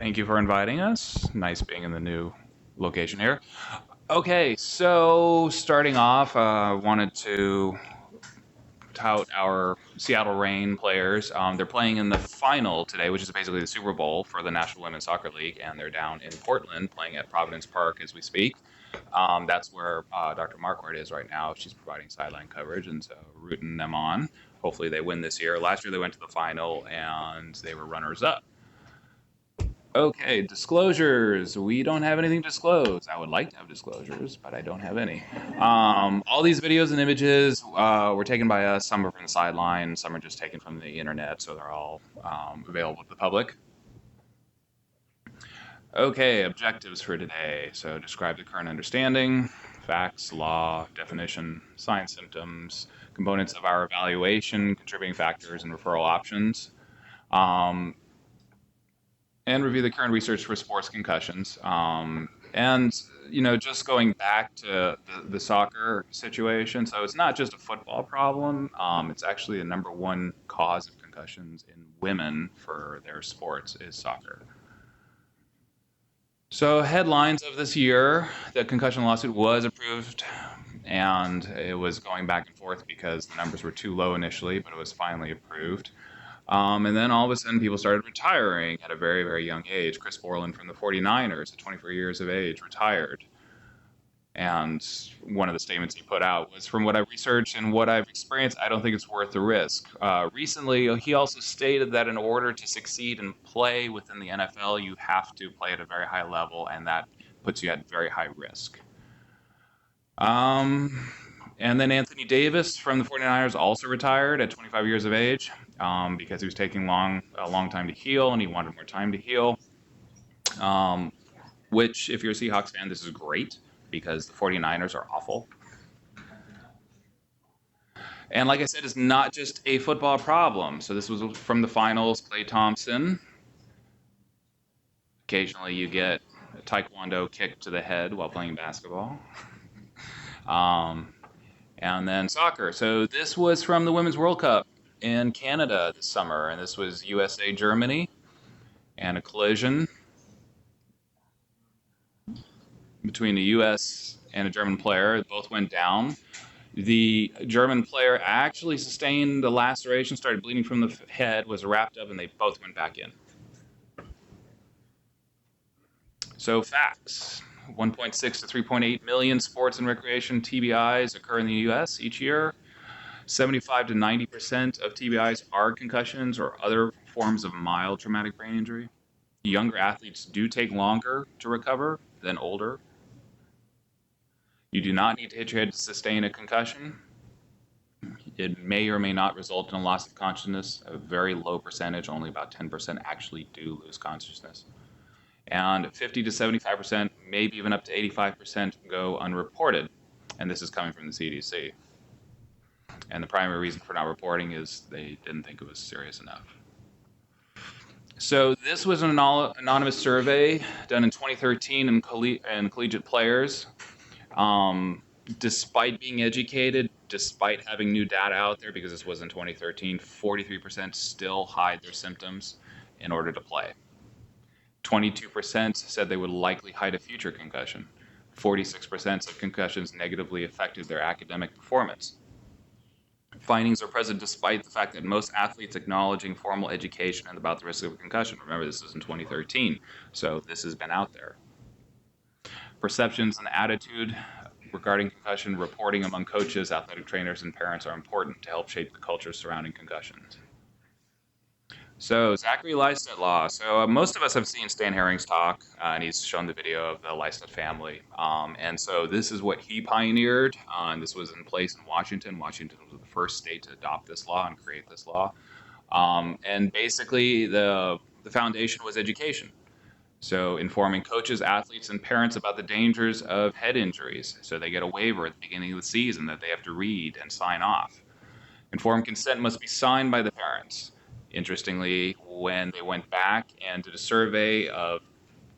Thank you for inviting us. Nice being in the new location here. Okay, so starting off, wanted to tout our Seattle Reign players. They're playing in the final today, which is basically the Super Bowl for the National Women's Soccer League, and they're down in Portland playing at Providence Park as we speak. That's where Dr. Marquardt is right now. She's providing sideline coverage, and so rooting them on. Hopefully they win this year. Last year they went to the final, and they were runners-up. Okay, disclosures. We don't have anything to disclose. I would like to have disclosures, but I don't have any. All these videos and images were taken by us. Some are from the sideline, some are just taken from the internet, so they're all available to the public. Okay, objectives for today. So describe the current understanding, facts, law, definition, signs, symptoms, components of our evaluation, contributing factors, and referral options. And review the current research for sports concussions. And, just going back to the soccer situation, so it's not just a football problem. It's actually the #1 cause of concussions in women for their sports is soccer. So headlines of this year, the concussion lawsuit was approved, and it was going back and forth because the numbers were too low initially, but it was finally approved. And then all of a sudden, people started retiring at a very, very young age. Chris Borland from the 49ers at 24 years of age retired. And one of the statements he put out was, from what I've researched and what I've experienced, I don't think it's worth the risk. Recently, he also stated that in order to succeed and play within the NFL, you have to play at a very high level, and that puts you at very high risk. And then Anthony Davis from the 49ers also retired at 25 years of age because he was taking a long time to heal, and he wanted more time to heal. Which, if you're a Seahawks fan, this is great because the 49ers are awful. And like I said, it's not just a football problem. So this was from the finals, Klay Thompson. Occasionally you get a taekwondo kick to the head while playing basketball. And then soccer. So this was from the Women's World Cup in Canada this summer, and this was USA-Germany, and a collision between the U.S. and a German player. Both went down. The German player actually sustained a laceration, started bleeding from the head, was wrapped up, and they both went back in. So facts. 1.6 to 3.8 million sports and recreation TBIs occur in the U.S. each year. 75 to 90% of TBIs are concussions or other forms of mild traumatic brain injury. Younger athletes do take longer to recover than older. You do not need to hit your head to sustain a concussion. It may or may not result in a loss of consciousness. A very low percentage, only about 10% actually do lose consciousness. And 50 to 75%, maybe even up to 85% go unreported. And this is coming from the CDC. And the primary reason for not reporting is they didn't think it was serious enough. So this was an anonymous survey done in 2013 in collegiate players. Despite being educated, despite having new data out there, because this was in 2013, 43% still hide their symptoms in order to play. 22% said they would likely hide a future concussion. 46% of concussions negatively affected their academic performance. Findings are present despite the fact that most athletes acknowledging formal education and about the risk of a concussion. Remember, this is in 2013, so this has been out there. Perceptions and attitude regarding concussion reporting among coaches, athletic trainers, and parents are important to help shape the culture surrounding concussions. So ZACKERY LYSTEDT law. So most of us have seen Stan Herring's talk, and he's shown the video of the LYSTEDT family. And so this is what he pioneered, and this was in place in Washington. Washington was the first state to adopt this law and create this law. And basically, the foundation was education. So informing coaches, athletes, and parents about the dangers of head injuries. So they get a waiver at the beginning of the season that they have to read and sign off. Informed consent must be signed by the parents. Interestingly, when they went back and did a survey of,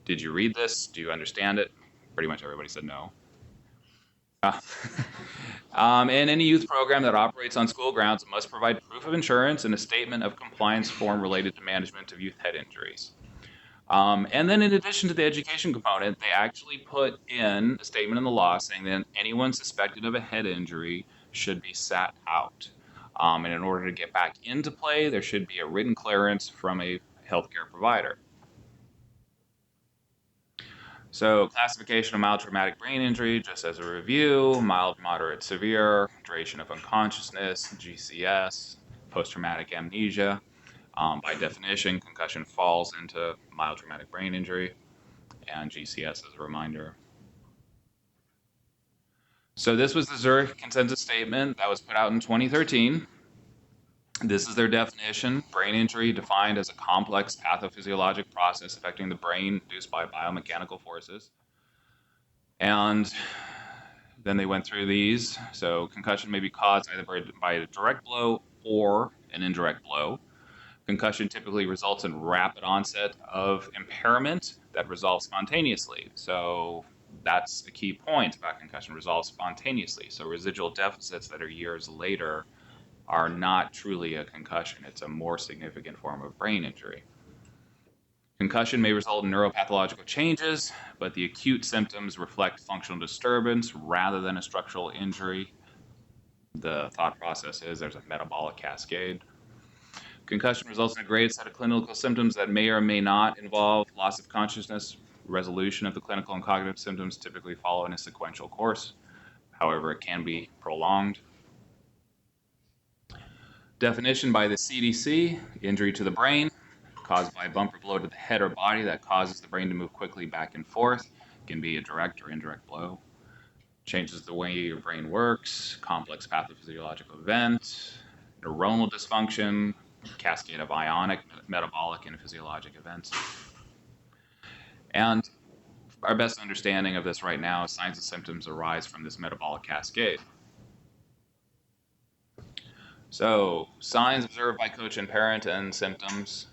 did you read this? Do you understand it? Pretty much everybody said no. And any youth program that operates on school grounds must provide proof of insurance and a statement of compliance form related to management of youth head injuries. And then in addition to the education component, they actually put in a statement in the law saying that anyone suspected of a head injury should be sat out. And in order to get back into play, there should be a written clearance from a healthcare provider. So classification of mild traumatic brain injury, just as a review: mild, moderate, severe, duration of unconsciousness, GCS, post-traumatic amnesia. By definition, concussion falls into mild traumatic brain injury, and GCS as a reminder. So this was the Zurich consensus statement that was put out in 2013. This is their definition: brain injury defined as a complex pathophysiologic process affecting the brain induced by biomechanical forces. And then they went through these. So concussion may be caused either by a direct blow or an indirect blow. Concussion typically results in rapid onset of impairment that resolves spontaneously. So that's the key point about concussion: resolves spontaneously. So residual deficits that are years later are not truly a concussion. It's a more significant form of brain injury. Concussion may result in neuropathological changes, but the acute symptoms reflect functional disturbance rather than a structural injury. The thought process is there's a metabolic cascade. Concussion results in a graded set of clinical symptoms that may or may not involve loss of consciousness. Resolution of the clinical and cognitive symptoms typically follow in a sequential course. However, it can be prolonged. Definition by the CDC: injury to the brain caused by a bump or blow to the head or body that causes the brain to move quickly back and forth. It can be a direct or indirect blow. Changes the way your brain works, complex pathophysiological event, neuronal dysfunction, cascade of ionic, metabolic, and physiologic events. And our best understanding of this right now is signs and symptoms arise from this metabolic cascade. So, signs observed by coach and parent and symptoms.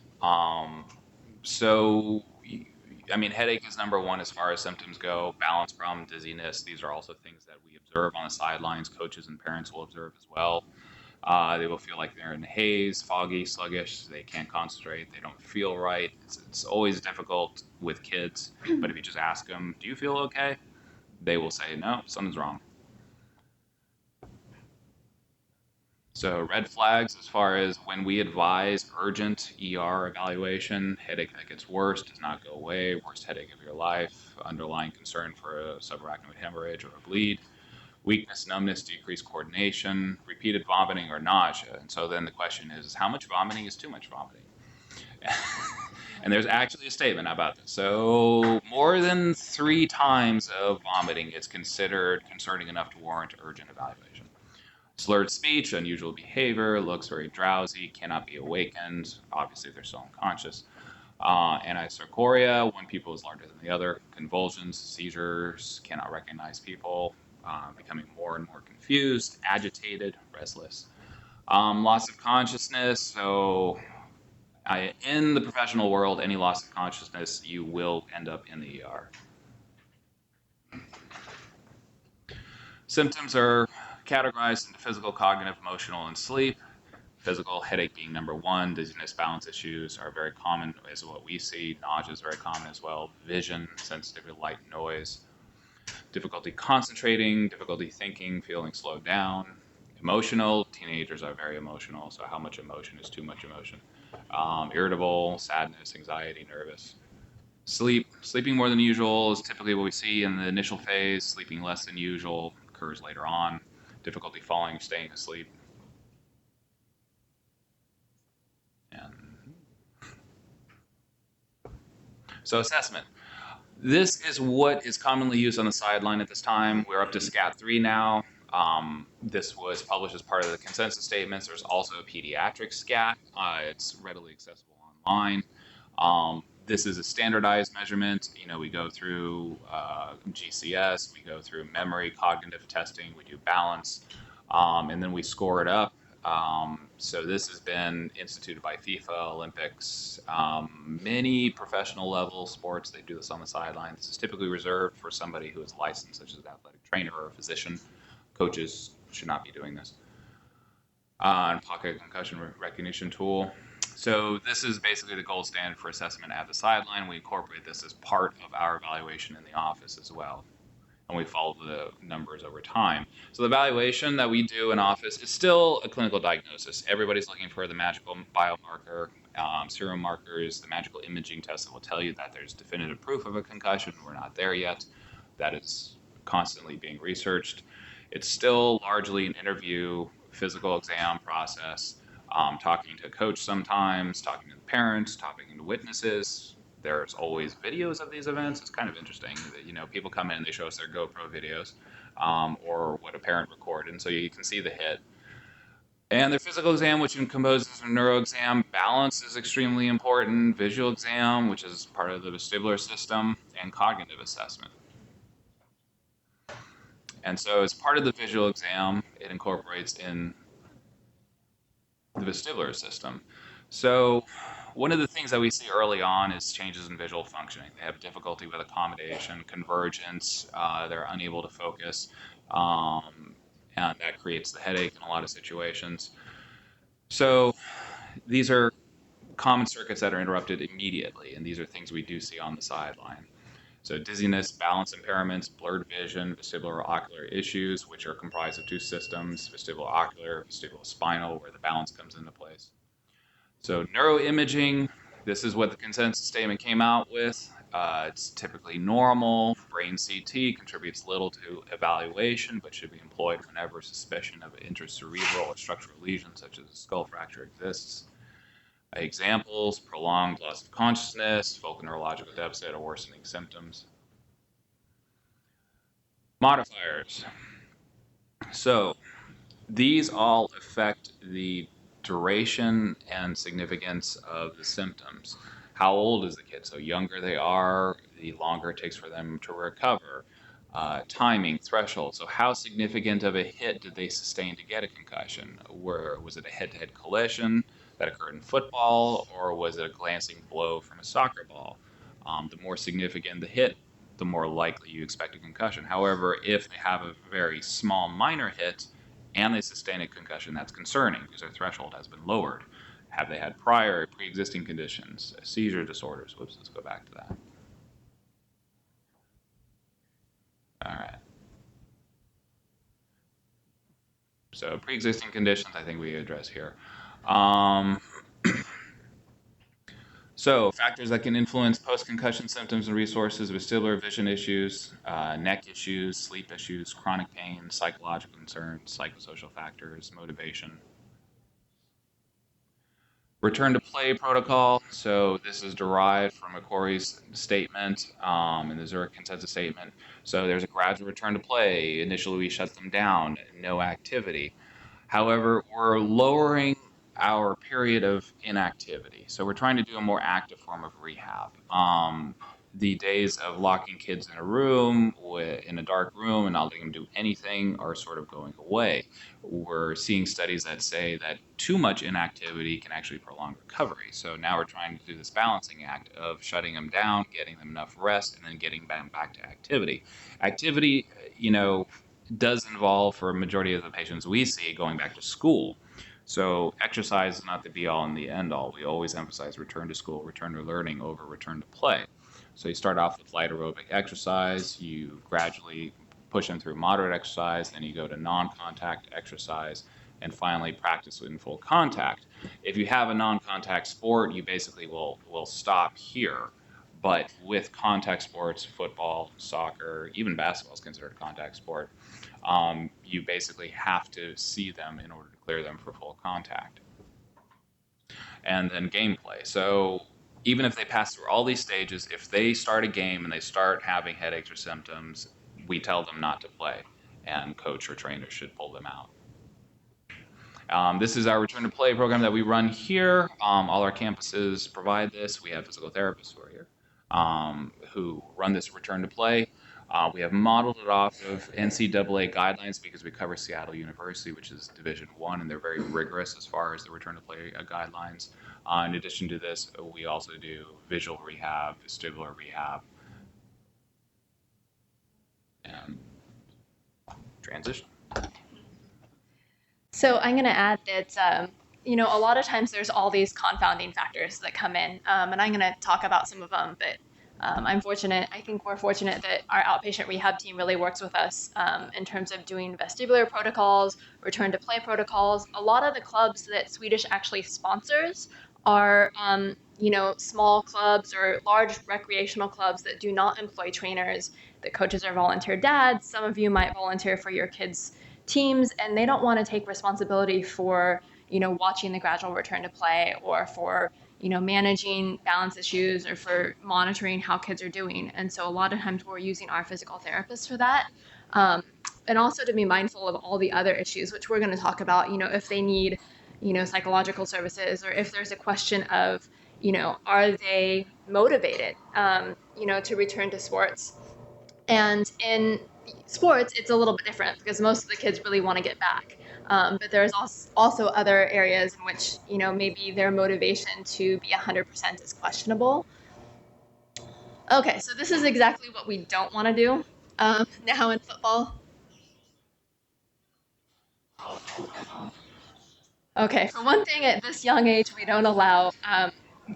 Headache is number one as far as symptoms go. Balance problem, dizziness, these are also things that we observe on the sidelines. Coaches and parents will observe as well. They will feel like they're in a haze, foggy, sluggish. They can't concentrate. They don't feel right. It's always difficult with kids, but if you just ask them, do you feel okay? They will say, no, something's wrong. So red flags as far as when we advise urgent ER evaluation: headache that gets worse, does not go away, worst headache of your life, underlying concern for a subarachnoid hemorrhage or a bleed, weakness, numbness, decreased coordination, repeated vomiting or nausea. And so then the question is, how much vomiting is too much vomiting? And there's actually a statement about this. So more than 3 times of vomiting is considered concerning enough to warrant urgent evaluation. Slurred speech, unusual behavior, looks very drowsy, cannot be awakened. Obviously, they're still unconscious. Anisocoria, one pupil is larger than the other. Convulsions, seizures, cannot recognize people, becoming more and more confused, agitated, restless. Loss of consciousness. So in the professional world, any loss of consciousness, you will end up in the ER. Symptoms are categorized into physical, cognitive, emotional, and sleep. Physical, headache being number one. Dizziness, balance issues are very common as what we see. Nausea is very common as well. Vision, sensitivity to light and noise. Difficulty concentrating, difficulty thinking, feeling slowed down. Emotional, teenagers are very emotional, so how much emotion is too much emotion. Irritable, sadness, anxiety, nervous. Sleeping more than usual is typically what we see in the initial phase. Sleeping less than usual occurs later on. Difficulty falling, staying asleep. So assessment. This is what is commonly used on the sideline at this time. We're up to SCAT-3 now. This was published as part of the consensus statements. There's also a pediatric SCAT. It's readily accessible online. This is a standardized measurement. We go through GCS, we go through memory, cognitive testing, we do balance, and then we score it up. So this has been instituted by FIFA, Olympics, many professional level sports. They do this on the sidelines. This is typically reserved for somebody who is licensed, such as an athletic trainer or a physician. Coaches should not be doing this. And pocket concussion recognition tool. So this is basically the gold standard for assessment at the sideline. We incorporate this as part of our evaluation in the office as well, and we follow the numbers over time. So the evaluation that we do in office is still a clinical diagnosis. Everybody's looking for the magical biomarker, serum markers, the magical imaging test that will tell you that there's definitive proof of a concussion. We're not there yet. That is constantly being researched. It's still largely an interview, physical exam process, talking to a coach sometimes, talking to the parents, talking to witnesses. There's always videos of these events. It's kind of interesting that, people come in and they show us their GoPro videos, or what a parent recorded, and so you can see the hit. And their physical exam, which composes a neuro exam, balance is extremely important, visual exam, which is part of the vestibular system, and cognitive assessment. And so as part of the visual exam, it incorporates in the vestibular system. So one of the things that we see early on is changes in visual functioning. They have difficulty with accommodation, convergence, they're unable to focus, and that creates the headache in a lot of situations. So these are common circuits that are interrupted immediately, and these are things we do see on the sideline. So dizziness, balance impairments, blurred vision, vestibular-ocular issues, which are comprised of two systems, vestibulo-ocular, vestibulo-spinal, where the balance comes into place. So neuroimaging, this is what the consensus statement came out with. It's typically normal. Brain CT contributes little to evaluation, but should be employed whenever suspicion of intracerebral or structural lesions, such as a skull fracture, exists. Examples: prolonged loss of consciousness, focal neurological deficit, or worsening symptoms. Modifiers. So these all affect the duration and significance of the symptoms. How old is the kid? So younger they are, the longer it takes for them to recover. Timing, threshold. So how significant of a hit did they sustain to get a concussion? Was it a head-to-head collision that occurred in football, or was it a glancing blow from a soccer ball? The more significant the hit, the more likely you expect a concussion. However, if they have a very small minor hit and they sustain a concussion, that's concerning because their threshold has been lowered. Have they had prior pre-existing conditions, seizure disorders? Whoops, let's go back to that. All right. So pre-existing conditions, I think we address here. So factors that can influence post-concussion symptoms and resources: vestibular vision issues, neck issues, sleep issues, chronic pain, psychological concerns, psychosocial factors, motivation. Return to play protocol. So this is derived from McCory's statement and the Zurich consensus statement. So there's a gradual return to play. Initially, we shut them down, no activity. However, we're lowering our period of inactivity. So we're trying to do a more active form of rehab. The days of locking kids in a room, in a dark room, and not letting them do anything are sort of going away. We're seeing studies that say that too much inactivity can actually prolong recovery. So now we're trying to do this balancing act of shutting them down, getting them enough rest, and then getting them back to activity. Activity, does involve, for a majority of the patients we see, going back to school. So exercise is not the be all and the end all. We always emphasize return to school, return to learning over return to play. So you start off with light aerobic exercise, you gradually push them through moderate exercise, then you go to non-contact exercise, and finally practice in full contact. If you have a non-contact sport, you basically will stop here. But with contact sports, football, soccer, even basketball is considered a contact sport, you basically have to see them in order to clear them for full contact. And then gameplay. So even if they pass through all these stages, if they start a game and they start having headaches or symptoms, we tell them not to play, and coach or trainer should pull them out. This is our return to play program that we run here. All our campuses provide this. We have physical therapists who are here who run this return to play. We have modeled it off of NCAA guidelines because we cover Seattle University, which is Division I, and they're very rigorous as far as the return to play guidelines. In addition to this, we also do visual rehab, vestibular rehab, and transition. So I'm going to add that you know, a lot of times there's all these confounding factors that come in, and I'm going to talk about some of them, but I think we're fortunate that our outpatient rehab team really works with us in terms of doing vestibular protocols, return to play protocols. A lot of the clubs that Swedish actually sponsors are, you know, small clubs or large recreational clubs that do not employ trainers. The coaches are volunteer dads. Some of you might volunteer for your kids' teams, and they don't want to take responsibility for, you know, watching the gradual return to play or for, you know, managing balance issues or for monitoring how kids are doing. And so a lot of times we're using our physical therapists for that. And also to be mindful of all the other issues, which we're going to talk about, you know, if they need, you know, psychological services, or if there's a question of, you know, are they motivated, you know, to return to sports. And in sports, it's a little bit different because most of the kids really want to get back. But there's also other areas in which, you know, maybe their motivation to be 100% is questionable. Okay, so this is exactly what we don't want to do now in football. Okay, for one thing, at this young age, we don't allow,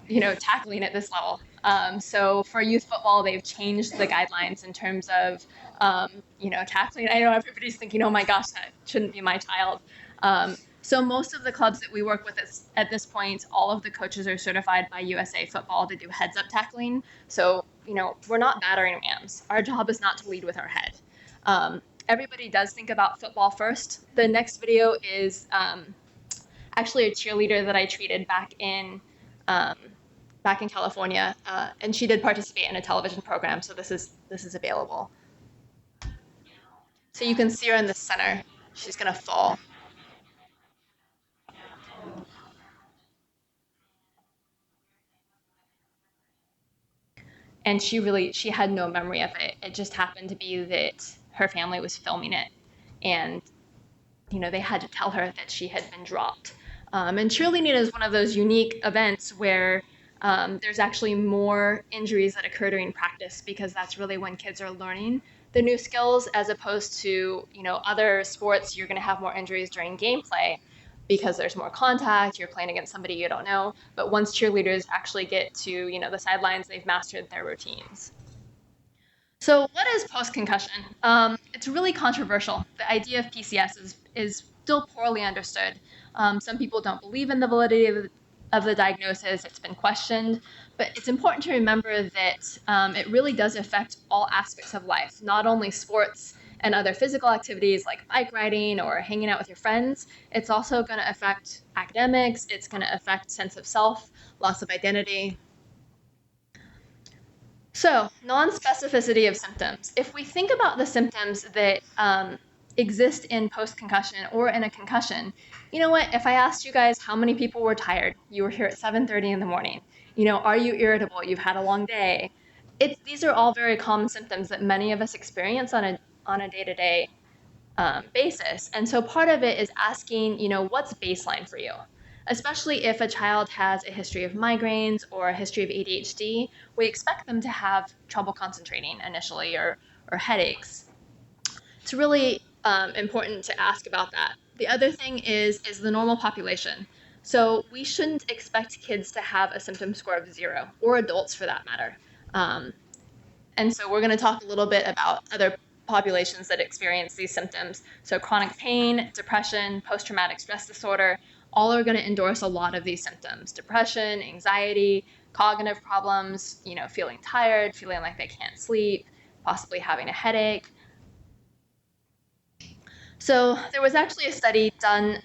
you know, tackling at this level. So for youth football, they've changed the guidelines in terms of, you know, tackling. I know everybody's thinking, oh my gosh, that shouldn't be my child. So most of the clubs that we work with at this point, all of the coaches are certified by USA Football to do heads-up tackling. So, you know, we're not battering rams. Our job is not to lead with our head. Everybody does think about football first. The next video is actually a cheerleader that I treated back in California, and she did participate in a television program. So this is available. So you can see her in the center. She's gonna fall. And she had no memory of it. It just happened to be that her family was filming it, and you know, they had to tell her that she had been dropped. And cheerleading is one of those unique events where there's actually more injuries that occur during practice, because that's really when kids are learning the new skills, as opposed to, you know, other sports. You're going to have more injuries during gameplay because there's more contact, you're playing against somebody you don't know. But once cheerleaders actually get to, you know, the sidelines, they've mastered their routines. So what is post-concussion? It's really controversial. The idea of PCS is still poorly understood. Some people don't believe in the validity of the diagnosis. It's been questioned. But it's important to remember that it really does affect all aspects of life, not only sports and other physical activities like bike riding or hanging out with your friends. It's also going to affect academics. It's going to affect sense of self, loss of identity. So, non-specificity of symptoms. If we think about the symptoms that exist in post-concussion or in a concussion, you know what? If I asked you guys how many people were tired, you were here at 7:30 in the morning. You know, are you irritable? You've had a long day. These are all very common symptoms that many of us experience on a day-to-day basis. And so part of it is asking, you know, what's baseline for you? Especially if a child has a history of migraines or a history of ADHD, we expect them to have trouble concentrating initially, or headaches. It's really important to ask about that. The other thing is the normal population. So we shouldn't expect kids to have a symptom score of 0, or adults for that matter. And so we're going to talk a little bit about other populations that experience these symptoms. So chronic pain, depression, post-traumatic stress disorder, all are going to endorse a lot of these symptoms: depression, anxiety, cognitive problems, you know, feeling tired, feeling like they can't sleep, possibly having a headache. So there was actually a study done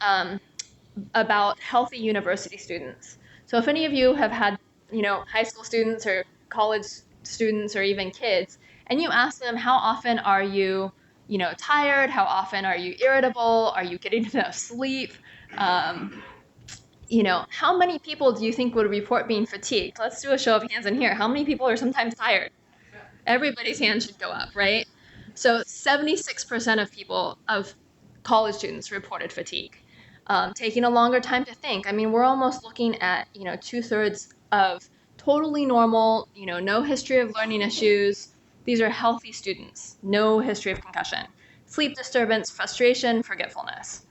about healthy university students. So if any of you have had, you know, high school students or college students or even kids, and you ask them, how often are you, you know, tired? How often are you irritable? Are you getting enough sleep? You know, how many people do you think would report being fatigued? Let's do a show of hands in here. How many people are sometimes tired? Everybody's hand should go up, right? So 76% of people, of college students, reported fatigue. Taking a longer time to think. I mean, we're almost looking at, you know, 2/3 of totally normal, you know, no history of learning issues. These are healthy students, no history of concussion. Sleep disturbance, frustration, forgetfulness.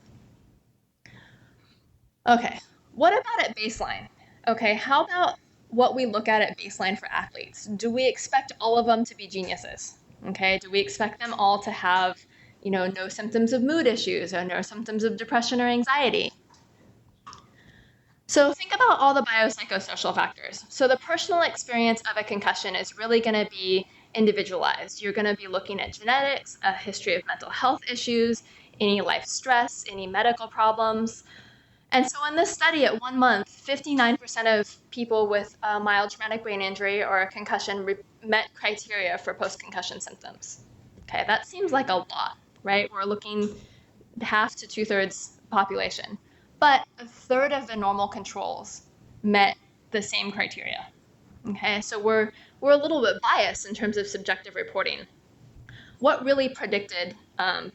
Okay, What about at baseline? Okay, how about what we look at baseline for athletes? Do we expect all of them to be geniuses? Okay, do we expect them all to have, no symptoms of mood issues or no symptoms of depression or anxiety? So think about all the biopsychosocial factors. So the personal experience of a concussion is really going to be individualized. You're going to be looking at genetics, a history of mental health issues, any life stress, any medical problems. And so in this study at 1 month, 59% of people with a mild traumatic brain injury or a concussion met criteria for post-concussion symptoms. Okay, that seems like a lot, right? We're looking half to 2/3 population. But a third of the normal controls met the same criteria. Okay, so we're a little bit biased in terms of subjective reporting. What really predicted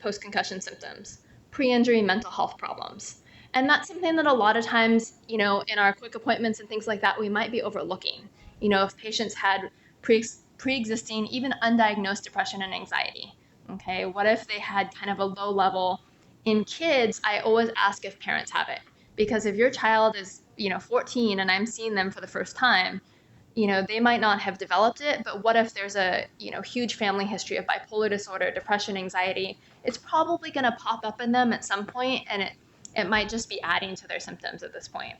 post-concussion symptoms? Pre-injury mental health problems. And that's something that a lot of times, in our quick appointments and things like that, we might be overlooking. If patients had pre-existing, even undiagnosed depression and anxiety. Okay, what if they had kind of a low level? In kids, I always ask if parents have it, because if your child is, 14 and I'm seeing them for the first time, they might not have developed it, but what if there's a, huge family history of bipolar disorder, depression, anxiety? It's probably going to pop up in them at some point, and it might just be adding to their symptoms at this point.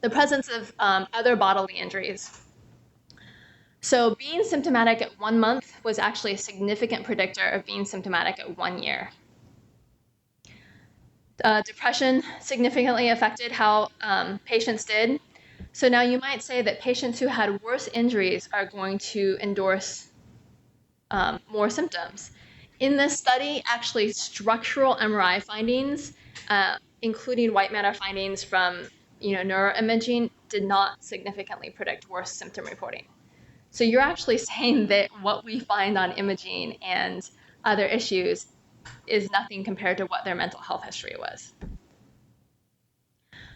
The presence of other bodily injuries. So being symptomatic at 1 month was actually a significant predictor of being symptomatic at 1 year. Depression significantly affected how patients did. So now you might say that patients who had worse injuries are going to endorse more symptoms. In this study, actually structural MRI findings, including white matter findings from neuroimaging, did not significantly predict worse symptom reporting. So you're actually saying that what we find on imaging and other issues is nothing compared to what their mental health history was.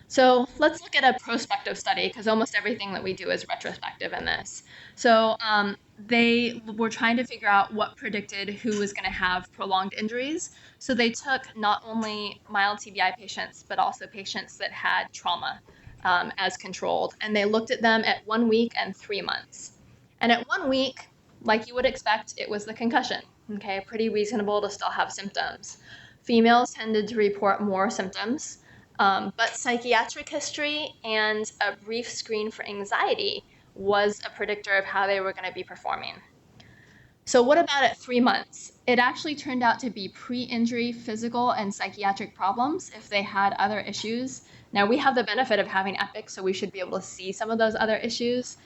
So let's look at a prospective study, because almost everything that we do is retrospective in this. So they were trying to figure out what predicted who was going to have prolonged injuries. So they took not only mild TBI patients, but also patients that had trauma as controlled. And they looked at them at 1 week and 3 months. And at 1 week, like you would expect, it was the concussion. Okay, pretty reasonable to still have symptoms. Females tended to report more symptoms. But psychiatric history and a brief screen for anxiety was a predictor of how they were going to be performing. So what about at 3 months? It actually turned out to be pre-injury physical and psychiatric problems if they had other issues. Now we have the benefit of having EPIC, so we should be able to see some of those other issues.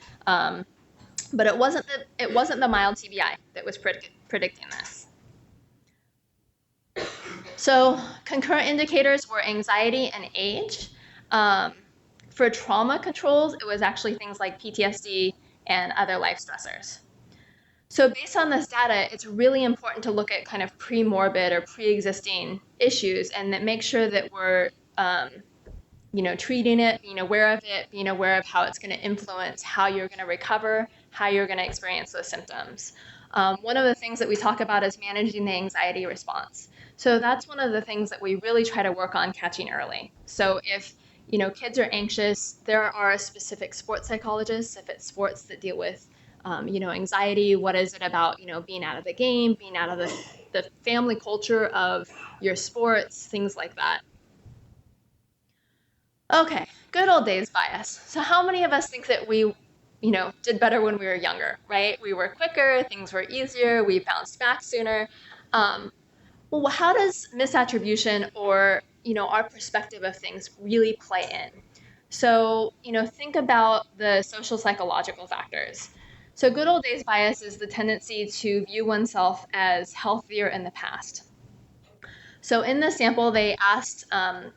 But it wasn't the mild TBI that was predicting this. So concurrent indicators were anxiety and age. For trauma controls, it was actually things like PTSD and other life stressors. So based on this data, it's really important to look at kind of pre-morbid or pre-existing issues and that make sure that we're treating it, being aware of it, being aware of how it's going to influence how you're going to recover, how you're going to experience those symptoms. One of the things that we talk about is managing the anxiety response. So that's one of the things that we really try to work on catching early. So if kids are anxious, there are specific sports psychologists. If it's sports that deal with anxiety, what is it about being out of the game, being out of the family culture of your sports, things like that. Okay, good old days bias. So how many of us think that we did better when we were younger, right? We were quicker, things were easier, we bounced back sooner. Well, how does misattribution or, our perspective of things really play in? So, think about the social psychological factors. So good old days bias is the tendency to view oneself as healthier in the past. So in this sample, they asked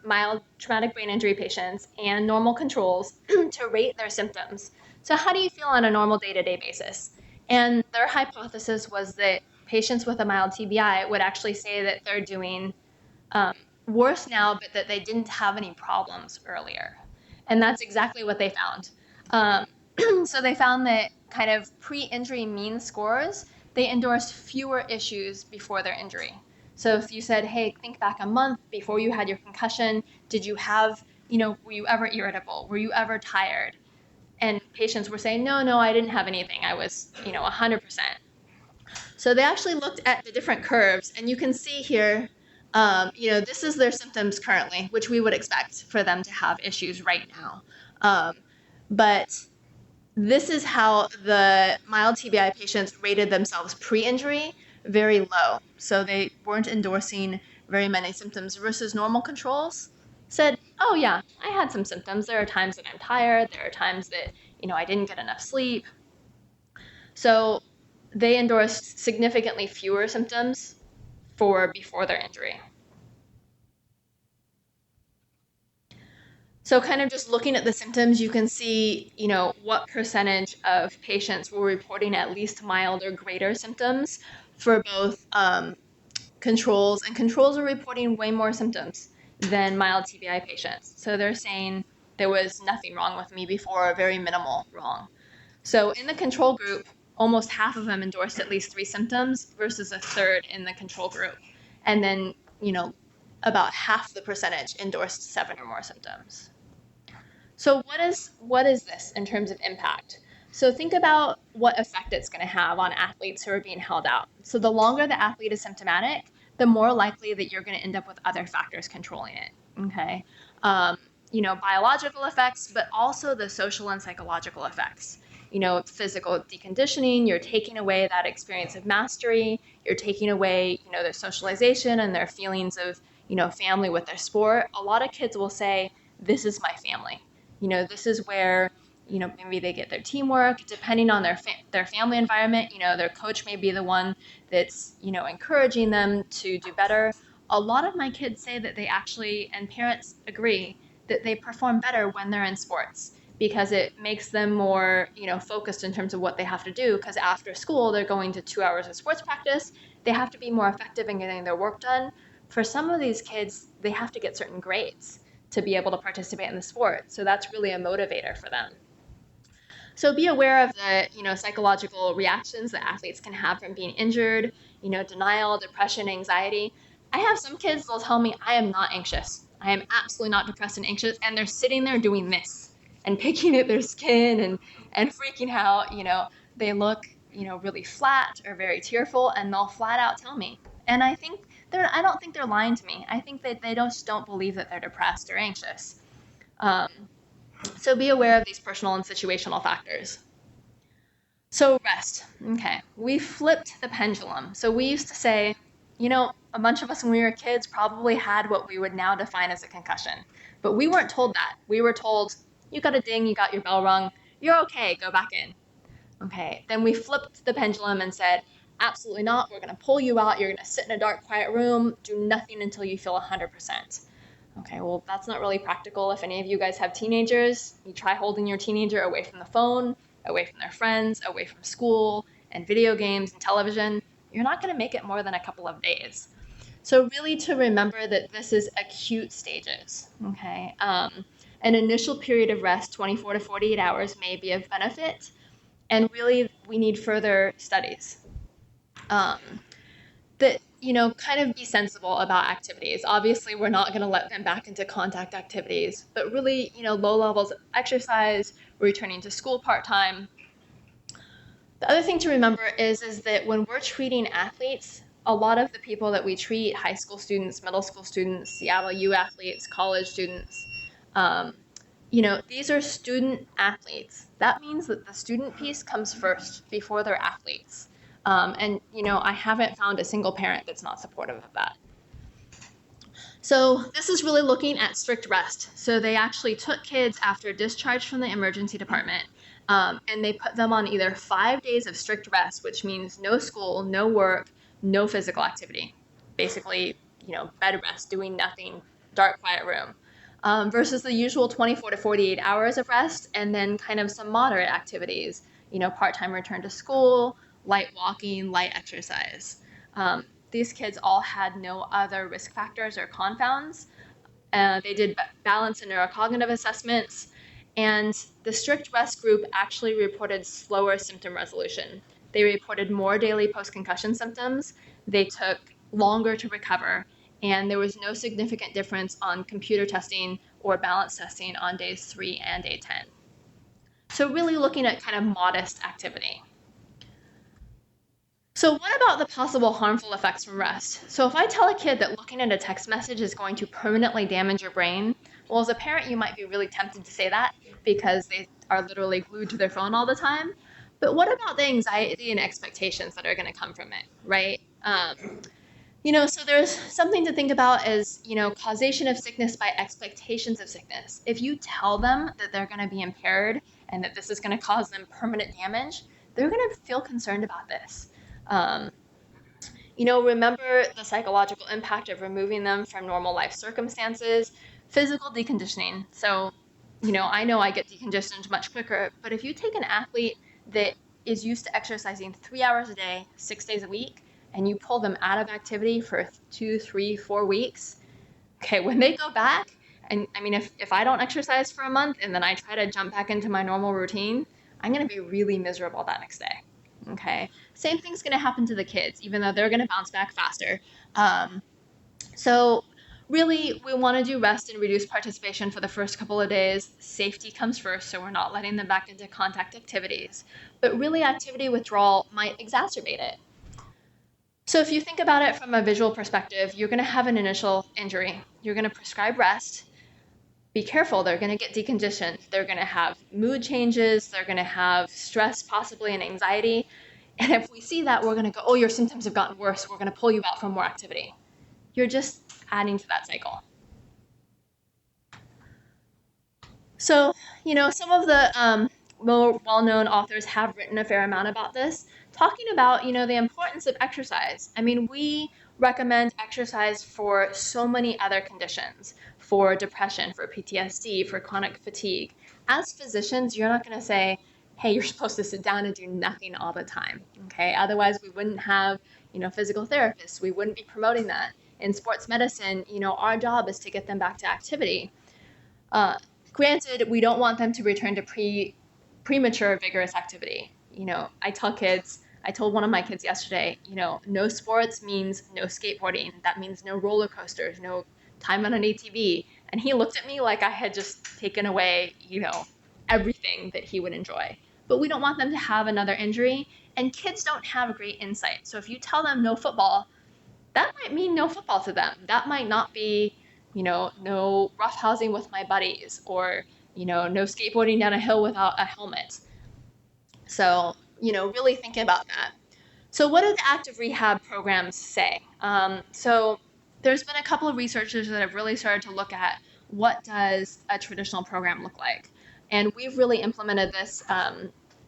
mild traumatic brain injury patients and normal controls to rate their symptoms. So how do you feel on a normal day-to-day basis? And their hypothesis was that patients with a mild TBI would actually say that they're doing worse now, but that they didn't have any problems earlier. And that's exactly what they found. So they found that kind of pre-injury mean scores, they endorsed fewer issues before their injury. So if you said, hey, think back a month before you had your concussion, did you have were you ever irritable? Were you ever tired? And patients were saying, no, I didn't have anything. I was, 100%. So they actually looked at the different curves, and you can see here, this is their symptoms currently, which we would expect for them to have issues right now. But this is how the mild TBI patients rated themselves pre-injury, very low. So they weren't endorsing very many symptoms versus normal controls. Said, oh yeah, I had some symptoms. There are times that I'm tired. There are times that, I didn't get enough sleep. So they endorsed significantly fewer symptoms for before their injury. So kind of just looking at the symptoms, you can see, what percentage of patients were reporting at least mild or greater symptoms for both controls, and controls are reporting way more symptoms than mild TBI patients. So they're saying there was nothing wrong with me before, very minimal wrong. So in the control group, almost half of them endorsed at least 3 symptoms versus a third in the control group. And then, about half the percentage endorsed 7 or more symptoms. So what is this in terms of impact? So think about what effect it's going to have on athletes who are being held out. So the longer the athlete is symptomatic, the more likely that you're going to end up with other factors controlling it. Okay, biological effects, but also the social and psychological effects. Physical deconditioning. You're taking away that experience of mastery. You're taking away, their socialization and their feelings of, family with their sport. A lot of kids will say, "This is my family." This is where, maybe they get their teamwork, depending on their family environment. Their coach may be the one that's, encouraging them to do better. A lot of my kids say that they actually, and parents agree, that they perform better when they're in sports because it makes them more, focused in terms of what they have to do. Because after school, they're going to 2 hours of sports practice. They have to be more effective in getting their work done. For some of these kids, they have to get certain grades to be able to participate in the sport. So that's really a motivator for them. So be aware of the, psychological reactions that athletes can have from being injured, denial, depression, anxiety. I have some kids, they'll tell me, I am not anxious. I am absolutely not depressed and anxious. And they're sitting there doing this and picking at their skin and freaking out. They look, really flat or very tearful, and they'll flat out tell me. And I don't think they're lying to me. I think that they just don't believe that they're depressed or anxious. So be aware of these personal and situational factors. So rest. Okay, we flipped the pendulum. So we used to say, a bunch of us when we were kids probably had what we would now define as a concussion. But we weren't told that. We were told, you got a ding, you got your bell rung, you're okay, go back in. Okay, then we flipped the pendulum and said, absolutely not, we're gonna pull you out, you're gonna sit in a dark, quiet room, do nothing until you feel 100%. Okay, well, that's not really practical. If any of you guys have teenagers, you try holding your teenager away from the phone, away from their friends, away from school, and video games and television. You're not gonna make it more than a couple of days. So really to remember that this is acute stages, okay? An initial period of rest, 24 to 48 hours, may be of benefit, and really we need further studies. That, kind of be sensible about activities. Obviously, we're not going to let them back into contact activities, but really, low levels of exercise, returning to school part-time. The other thing to remember is that when we're treating athletes, a lot of the people that we treat, high school students, middle school students, Seattle U athletes, college students, these are student athletes. That means that the student piece comes first before their athletes. And I haven't found a single parent that's not supportive of that. So this is really looking at strict rest. So they actually took kids after discharge from the emergency department, and they put them on either 5 days of strict rest, which means no school, no work, no physical activity. Basically, bed rest, doing nothing, dark, quiet room. Versus the usual 24 to 48 hours of rest, and then kind of some moderate activities, part-time return to school, light walking, light exercise. These kids all had no other risk factors or confounds. They did balance and neurocognitive assessments, and the strict rest group actually reported slower symptom resolution. They reported more daily post-concussion symptoms. They took longer to recover, and there was no significant difference on computer testing or balance testing on days 3 and day 10. So really looking at kind of modest activity. So what about the possible harmful effects from rest? So if I tell a kid that looking at a text message is going to permanently damage your brain, well, as a parent, you might be really tempted to say that because they are literally glued to their phone all the time. But what about the anxiety and expectations that are going to come from it, right? So there's something to think about as, causation of sickness by expectations of sickness. If you tell them that they're going to be impaired and that this is going to cause them permanent damage, they're going to feel concerned about this. Remember the psychological impact of removing them from normal life circumstances, physical deconditioning. So, I know I get deconditioned much quicker, but if you take an athlete that is used to exercising 3 hours a day, 6 days a week, and you pull them out of activity for 2, 3, 4 weeks, okay, when they go back, and I mean, if I don't exercise for a month and then I try to jump back into my normal routine, I'm going to be really miserable that next day. Okay, same thing's going to happen to the kids, even though they're going to bounce back faster. So really, we want to do rest and reduce participation for the first couple of days. Safety comes first, so we're not letting them back into contact activities. But really, activity withdrawal might exacerbate it. So if you think about it from a visual perspective, you're going to have an initial injury. You're going to prescribe rest. Be careful, they're going to get deconditioned. They're going to have mood changes. They're going to have stress, possibly, and anxiety. And if we see that, we're going to go, oh, your symptoms have gotten worse. We're going to pull you out for more activity. You're just adding to that cycle. So, some of the more well-known authors have written a fair amount about this, talking about, the importance of exercise. I mean, we recommend exercise for so many other conditions, for depression, for PTSD, for chronic fatigue. As physicians, you're not going to say, hey, you're supposed to sit down and do nothing all the time, okay? Otherwise, we wouldn't have, physical therapists. We wouldn't be promoting that. In sports medicine, our job is to get them back to activity. Granted, we don't want them to return to premature vigorous activity. I told one of my kids yesterday, no sports means no skateboarding. That means no roller coasters, no time on an ATV. And he looked at me like I had just taken away, everything that he would enjoy. But we don't want them to have another injury. And kids don't have great insight. So if you tell them no football, that might mean no football to them. That might not be, no roughhousing with my buddies, or, no skateboarding down a hill without a helmet. So, really thinking about that. So what do the active rehab programs say? So there's been a couple of researchers that have really started to look at what does a traditional program look like. And we've really implemented this,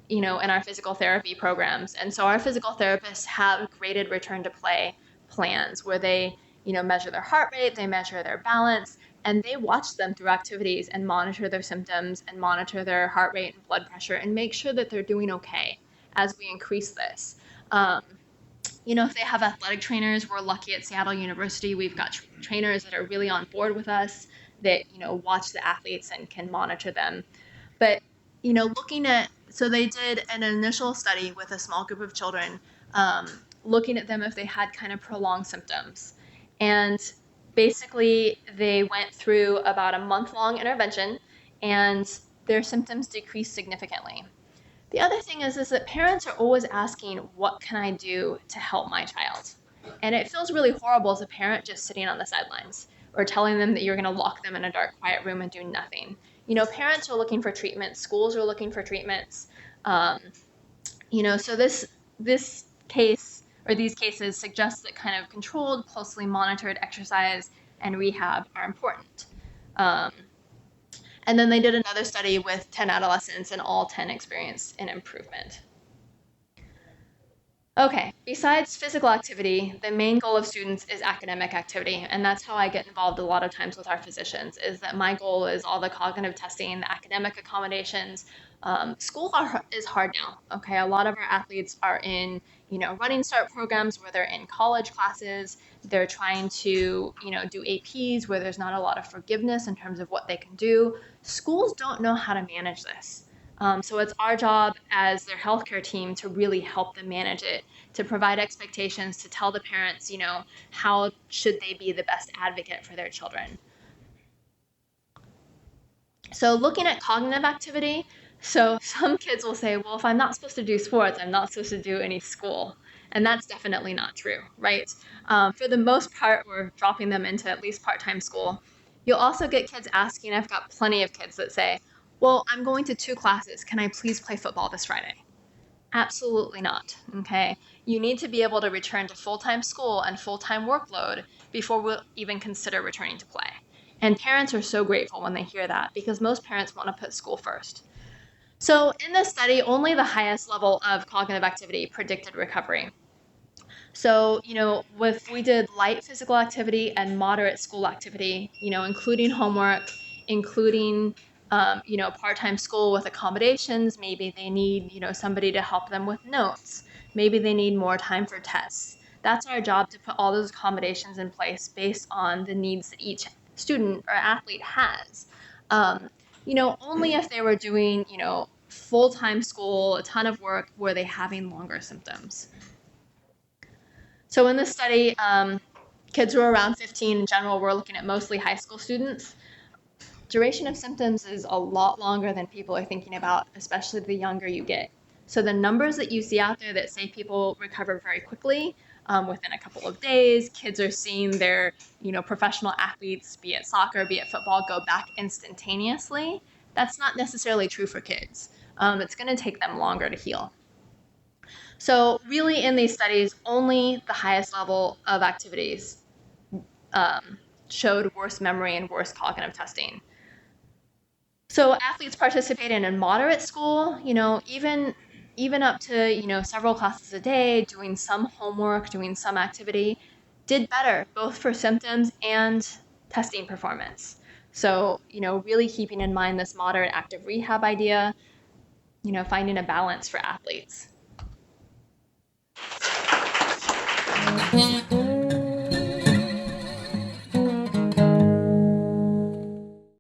in our physical therapy programs. And so our physical therapists have graded return to play plans where they, measure their heart rate, they measure their balance, and they watch them through activities and monitor their symptoms and monitor their heart rate and blood pressure and make sure that they're doing okay as we increase this. If they have athletic trainers, we're lucky at Seattle University. We've got trainers that are really on board with us that, watch the athletes and can monitor them. But, so they did an initial study with a small group of children, looking at them if they had kind of prolonged symptoms. And basically, they went through about a month-long intervention, and their symptoms decreased significantly. The other thing is that parents are always asking, what can I do to help my child? And it feels really horrible as a parent just sitting on the sidelines or telling them that you're going to lock them in a dark, quiet room and do nothing. Parents are looking for treatments. Schools are looking for treatments. So this case, or these cases, suggest that kind of controlled, closely monitored exercise and rehab are important. And then they did another study with 10 adolescents, and all 10 experienced an improvement. Okay, besides physical activity, the main goal of students is academic activity, and that's how I get involved a lot of times with our physicians, is that my goal is all the cognitive testing, the academic accommodations. School is hard now, okay? A lot of our athletes are in, running start programs where they're in college classes. They're trying to, do APs where there's not a lot of forgiveness in terms of what they can do. Schools don't know how to manage this. So it's our job as their healthcare team to really help them manage it, to provide expectations, to tell the parents, how should they be the best advocate for their children. So looking at cognitive activity, so some kids will say, well, if I'm not supposed to do sports, I'm not supposed to do any school. And that's definitely not true, right? For the most part, we're dropping them into at least part-time school. You'll also get kids asking, I've got plenty of kids that say, well, I'm going to 2 classes. Can I please play football this Friday? Absolutely not, okay? You need to be able to return to full-time school and full-time workload before we'll even consider returning to play. And parents are so grateful when they hear that because most parents want to put school first. So in this study, only the highest level of cognitive activity predicted recovery. So, if we did light physical activity and moderate school activity, including homework, including, part-time school with accommodations, maybe they need, somebody to help them with notes. Maybe they need more time for tests. That's our job, to put all those accommodations in place based on the needs that each student or athlete has. Only if they were doing, full-time school, a ton of work, were they having longer symptoms. So in this study, kids who are around 15 in general, we're looking at mostly high school students. Duration of symptoms is a lot longer than people are thinking about, especially the younger you get. So the numbers that you see out there that say people recover very quickly, within a couple of days, kids are seeing their, professional athletes, be it soccer, be it football, go back instantaneously. That's not necessarily true for kids. It's going to take them longer to heal. So really in these studies, only the highest level of activities showed worse memory and worse cognitive testing. So athletes participating in moderate school, even up to, several classes a day, doing some homework, doing some activity, did better, both for symptoms and testing performance. So, really keeping in mind this moderate active rehab idea, finding a balance for athletes.